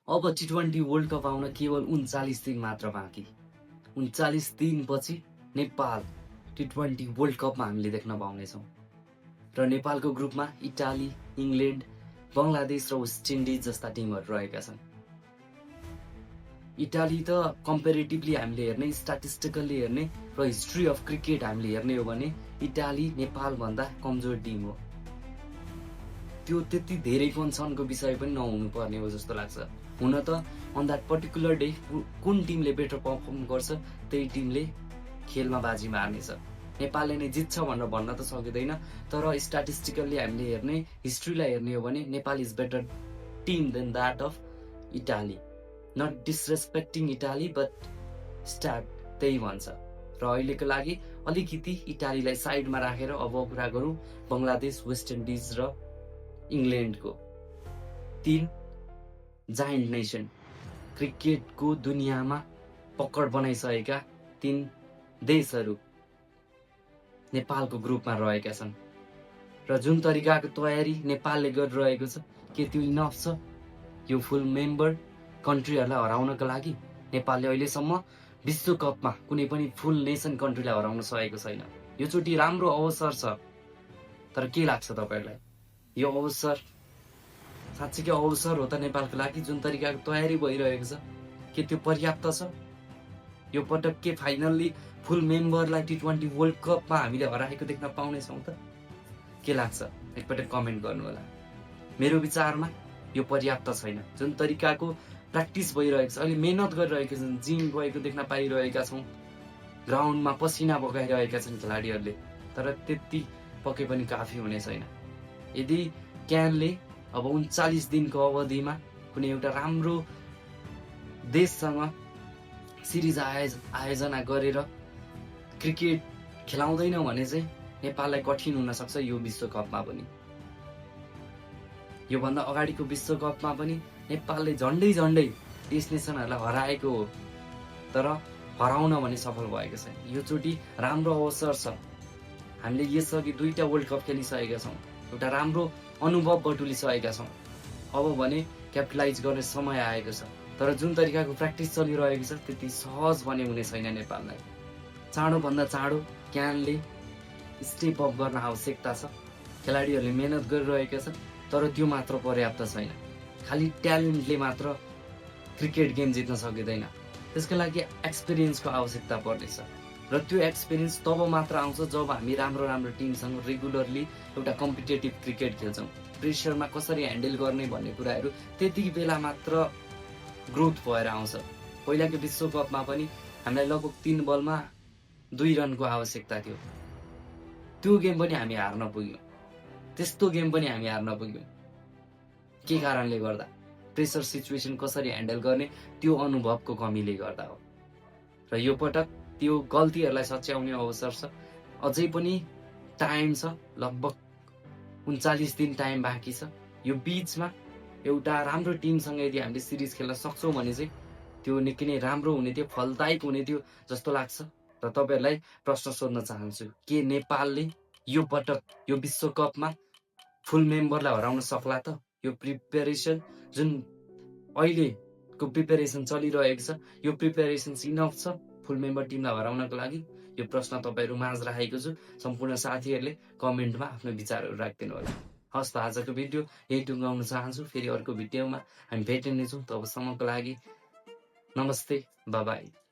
अब T20 world cup आउन केवल 39 दिन मात्र बाँकी। 39 दिनपछि नेपाल T20 वर्ल्ड कपमा हामीले देख्न पाउनेछौँ र नेपालको ग्रुपमा इटाली, इङ्ल्यान्ड, बङ्गलादेश र वेस्ट इन्डिज जस्ता टिमहरू रहेका छन्। इटाली त कम्पेरिटिभली हामीले हेर्ने, स्ट्याटिस्टिकल्ली हेर्ने र हिस्ट्री अफ क्रिकेट हामीले हेर्ने हो भने इटाली नेपालभन्दा कमजोर टिम हो। त्यो त्यति धेरै कन्सर्नको विषय पनि नहुनुपर्ने हो जस्तो लाग्छ। हुन त अन द्याट पर्टिकुलर डे कुन टिमले बेटर पर्फर्म गर्छ त्यही टिमले खेलमा बाजी मार्नेछ। नेपालले नै जित्छ भनेर भन्न त सकिँदैन, तर स्ट्याटिस्टिकल्ली हामीले हेर्ने, हिस्ट्रीलाई हेर्ने हो भने Nepal is better team than that of Italy. Not disrespecting Italy, but stat त्यही भन्छ। र अहिलेको लागि अलिकति इटालीलाई साइडमा राखेर अब कुरा गरौँ बङ्गलादेश, वेस्ट इन्डिज र इङ्ल्यान्डको। 3 जायन्ट नेसन, क्रिकेटको दुनियाँमा पकड बनाइसकेका 3 देशहरू नेपालको ग्रुपमा रहेका छन् र जुन तरिकाको तयारी नेपालले गरिरहेको छ, के त्यो इनफ छ यो फुल मेम्बर कन्ट्रीहरूलाई हराउनका लागि? नेपालले अहिलेसम्म विश्वकपमा कुनै पनि फुल नेसन कन्ट्रीलाई हराउन सकेको छैन। यो चोटि राम्रो अवसर छ, तर के लाग्छ तपाईँहरूलाई? यो अवसर साँच्चीकै अवसर हो त नेपालको लागि? जुन तरिकाको तयारी भइरहेको छ, के त्यो पर्याप्त छ? यो पटक के फाइनल्ली फुल मेम्बरलाई T20 वर्ल्ड कपमा हामीले हराएको देख्न पाउनेछौँ त? के लाग्छ एकपटक कमेन्ट गर्नु होला। मेरो विचारमा यो पर्याप्त छैन। जुन तरिकाको प्र्याक्टिस भइरहेको छ, अहिले मेहनत गरिरहेका छन्, जिम गएको देख्न पाइरहेका छौँ, ग्राउन्डमा पसिना बगाइरहेका छन् खेलाडीहरूले, तर त्यति पके पनि काफी हुने छैन। यदि क्यानले अब 39 दिनको अवधिमा कुनै एउटा राम्रो देशसँग सिरिज आयोजना गरेर क्रिकेट खेलाउँदैन भने चाहिँ नेपाललाई कठिन हुन सक्छ यो विश्वकपमा पनि। योभन्दा अगाडिको विश्वकपमा पनि नेपालले झन्डै डेस्टिनेसनहरूलाई हराएको हो, तर हराउन भने सफल भएको छैन। यो चोटि राम्रो अवसर छ। हामीले यसअघि 2टा वर्ल्ड कप खेलिसकेका छौँ, एउटा राम्रो अनुभव बटुलिसकेका छौँ। अब भने क्यापिटलाइज गर्ने समय आएको छ, तर जुन तरिकाको प्र्याक्टिस चलिरहेको छ त्यति सहज भने हुने छैन नेपाललाई। चाँडोभन्दा चाँडो क्यानले स्टेप अप गर्न आवश्यकता छ। खेलाडीहरूले मेहनत गरिरहेका छन्, तर त्यो मात्र पर्याप्त छैन। खालि ट्यालेन्टले मात्र क्रिकेट गेम जित्न सकिँदैन, त्यसको लागि एक्सपिरियन्सको आवश्यकता पर्नेछ र त्यो एक्सपिरियन्स तब मात्र आउँछ जब हामी राम्रो टिमसँग रेगुलरली एउटा कम्पिटेटिभ क्रिकेट खेल्छौँ। प्रेसरमा कसरी ह्यान्डल गर्ने भन्ने कुराहरू त्यति बेला मात्र ग्रोथ भएर आउँछ। पहिलाको विश्वकपमा पनि हामीलाई लगभग 3 बलमा 2 रनको आवश्यकता थियो। त्यो गेम पनि हामी हार्न पुग्यौँ। त्यस्तो गेम पनि हामी हार्न पुग्यौँ। के कारणले गर्दा? प्रेसर सिचुएसन कसरी ह्यान्डल गर्ने त्यो अनुभवको कमीले गर्दा हो। र यो पटक त्यो गल्तीहरूलाई सच्याउने अवसर छ। अझै पनि टाइम छ, लगभग 39 दिन टाइम बाँकी छ। यो बीचमा एउटा राम्रो टिमसँग यदि हामीले सिरिज खेल्न सक्छौँ भने चाहिँ त्यो निकै नै राम्रो हुने थियो, फलदायक हुने थियो जस्तो लाग्छ। र तपाईँहरूलाई प्रश्न सोध्न चाहन्छु, के नेपालले यो पटक यो विश्वकपमा फुल मेम्बरलाई हराउन सक्ला त? यो प्रिपेरेसन जुन अहिलेको प्रिपेरेसन चलिरहेको छ, यो प्रिपेरेसन इनफ छ फुल मेम्बर टिमलाई हराउनको लागि? यो प्रश्न तपाईँहरू माझ राखेको छु। सम्पूर्ण साथीहरूले कमेन्टमा आफ्नो विचारहरू राखिदिनु होला। हस् त, आजको भिडियो यही टुङ्गाउन चाहन्छु। फेरि अर्को भिडियोमा हामी भेटिनेछौँ। तबसम्मको लागि नमस्ते, बाई बाई।